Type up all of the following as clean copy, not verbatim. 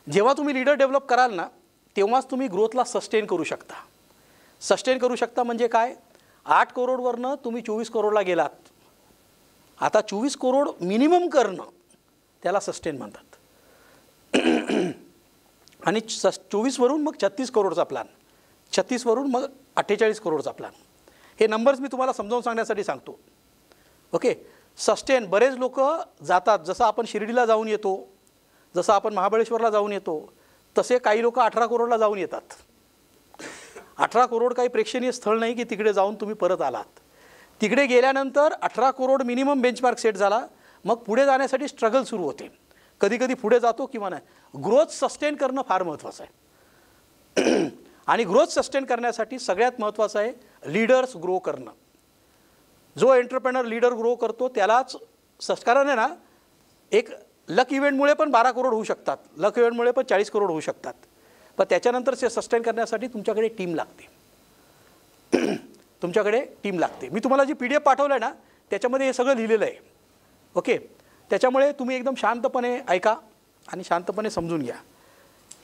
जेव्हा तुम्ही leader develop कराल ना, तेव्हाच तुम्ही ग्रोथला सस्टेन करू शकता. सस्टेन करू शकता म्हणजे काय? 8 करोडवरनं तुम्ही 24 करोडला गेलात. आता 24 करोड मिनिमम करणं त्याला सस्टेन म्हणतात. आणि 24 वरून मग 36 करोडचा प्लॅन, 36 वरून मग 48 करोडचा प्लॅन. हे नंबर्स मी तुम्हाला समजावून सांगण्यासाठी सांगतो. ओके. सस्टेन बरेच लोक जातात, जसं आपण शिर्डीला जाऊन येतो, जसं आपण महाबळेश्वरला जाऊन येतो, तसे काही लोक 18 करोडला जाऊन येतात. 18 करोड काही प्रेक्षणीय स्थळ नाही की तिकडे जाऊन तुम्ही परत आलात. तिकडे गेल्यानंतर 18 करोड मिनिमम बेंचमार्क सेट झाला, मग पुढे जाण्यासाठी स्ट्रगल सुरू होते. कधी कधी पुढे जातो किंवा नाही. ग्रोथ सस्टेन करणं फार महत्त्वाचं आहे. आणि ग्रोथ सस्टेन करण्यासाठी सगळ्यात महत्त्वाचं आहे लीडर्स ग्रो करणं. जो एंटरप्रेनर लीडर ग्रो करतो त्यालाच कारण आहे ना, एक लक इव्हेंटमुळे पण 12 करोड होऊ शकतात, लक इव्हेंटमुळे पण 40 करोड होऊ शकतात. पण त्याच्यानंतर ते सस्टेन करण्यासाठी तुमच्याकडे टीम लागते. तुमच्याकडे टीम लागते. मी तुम्हाला जी PDF पाठवलं आहे ना, त्याच्यामध्ये हे सगळं लिहिलेलं आहे. ओके. त्याच्यामुळे तुम्ही एकदम शांतपणे ऐका आणि शांतपणे समजून घ्या.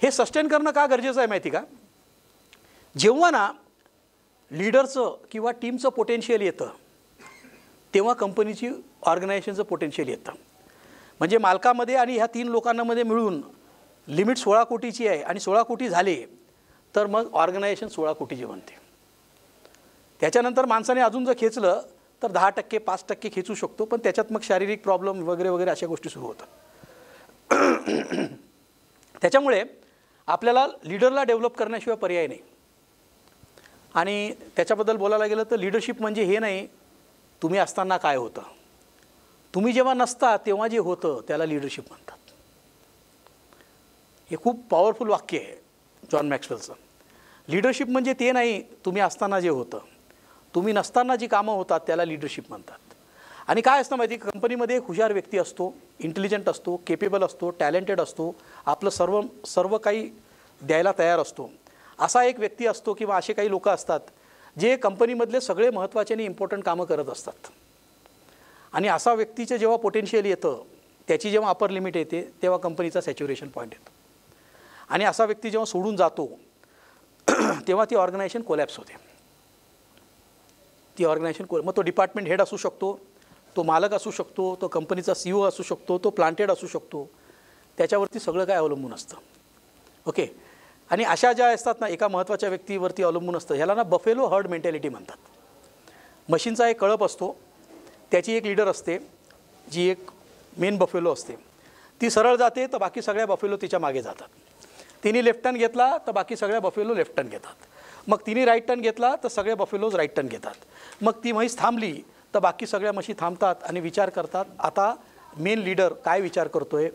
हे सस्टेन करणं का गरजेचं आहे माहिती का? जेव्हा ना लीडरचं किंवा टीमचं पोटेन्शियल येतं, तेव्हा कंपनीची ऑर्गनायझेशनचं पोटेन्शियल येतं. म्हणजे मालकामध्ये आणि ह्या 3 लोकांमध्ये मिळून लिमिट 16 कोटीची आहे आणि 16 कोटी झाले तर मग ऑर्गनायझेशन 16 कोटीची बनते. त्याच्यानंतर माणसाने अजून जर खेचलं तर 10%, 5% खेचू शकतो, पण त्याच्यात मग शारीरिक प्रॉब्लेम वगैरे वगैरे अशा गोष्टी सुरू होतात. त्याच्यामुळे आपल्याला लीडरला डेव्हलप करण्याशिवाय पर्याय नाही. आणि त्याच्याबद्दल बोलायला गेलं तर लीडरशिप म्हणजे हे नाही तुम्ही असताना काय होतं, तुम्ही जेव्हा नसता तेव्हा जे होतं त्याला लीडरशिप म्हणतात. हे खूप पॉवरफुल वाक्य आहे जॉन मॅक्सवेलचं. लीडरशिप म्हणजे ते नाही तुम्ही असताना जे होतं, तुम्ही नसताना जी कामं होतात त्याला लीडरशिप म्हणतात. आणि काय असतं माहिती, कंपनीमध्ये एक हुशार व्यक्ती असतो, इंटेलिजंट असतो, केपेबल असतो, टॅलेंटेड असतो, आपलं सर्व काही द्यायला तयार असतो. असा एक व्यक्ती असतो किंवा असे काही लोक असतात जे कंपनीमधले सगळे महत्त्वाचे आणि इम्पॉर्टंट कामं करत असतात. आणि असा व्यक्तीचं जेव्हा पोटेन्शियल येतं, त्याची जेव्हा अपर लिमिट येते, तेव्हा कंपनीचा सॅच्युरेशन पॉईंट येतो. आणि असा व्यक्ती जेव्हा सोडून जातो तेव्हा ती ऑर्गनायझेशन कोलॅप्स होते. ती ऑर्गनायझेशन मग तो डिपार्टमेंट हेड असू शकतो, तो मालक असू शकतो, तो कंपनीचा CEO असू शकतो, तो प्लांट हेड असू शकतो. त्याच्यावरती सगळं काय अवलंबून असतं. ओके. आणि अशा ज्या असतात ना, एका महत्त्वाच्या व्यक्तीवरती अवलंबून असतं. ह्याला ना बफेलो हर्ड मेंटॅलिटी म्हणतात. मशीनचा एक कळप असतो, त्याची एक लीडर असते जी एक मेन बफेलो असते. ती सरळ जाते तर बाकी सगळ्या बफेलो तिच्या मागे जातात. तिने लेफ्ट टर्न घेतला तर बाकी सगळ्या बफेलो लेफ्ट टर्न घेतात. मग तिने राईट टर्न घेतला तर सगळे बफेलोज राईट टर्न घेतात. मग ती म्हैस थांबली तर बाकी सगळ्या म्हशी थांबतात आणि विचार करतात, आता मेन लीडर काय विचार करतोय,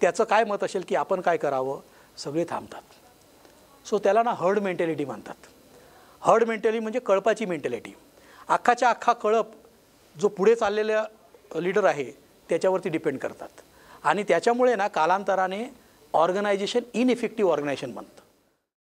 त्याचं काय मत असेल की आपण काय करावं. सगळे थांबतात. सो त्याला ना हर्ड मेंटॅलिटी म्हणतात. हर्ड मेंटॅलिटी म्हणजे कळपाची मेंटॅलिटी. अख्खाच्या अख्खा कळप जो पुढे चाललेल्या लीडर आहे त्याच्यावरती डिपेंड करतात. आणि त्याच्यामुळे ना कालांतराने ऑर्गनायझेशन इनइफेक्टिव्ह ऑर्गनायझेशन बनतं.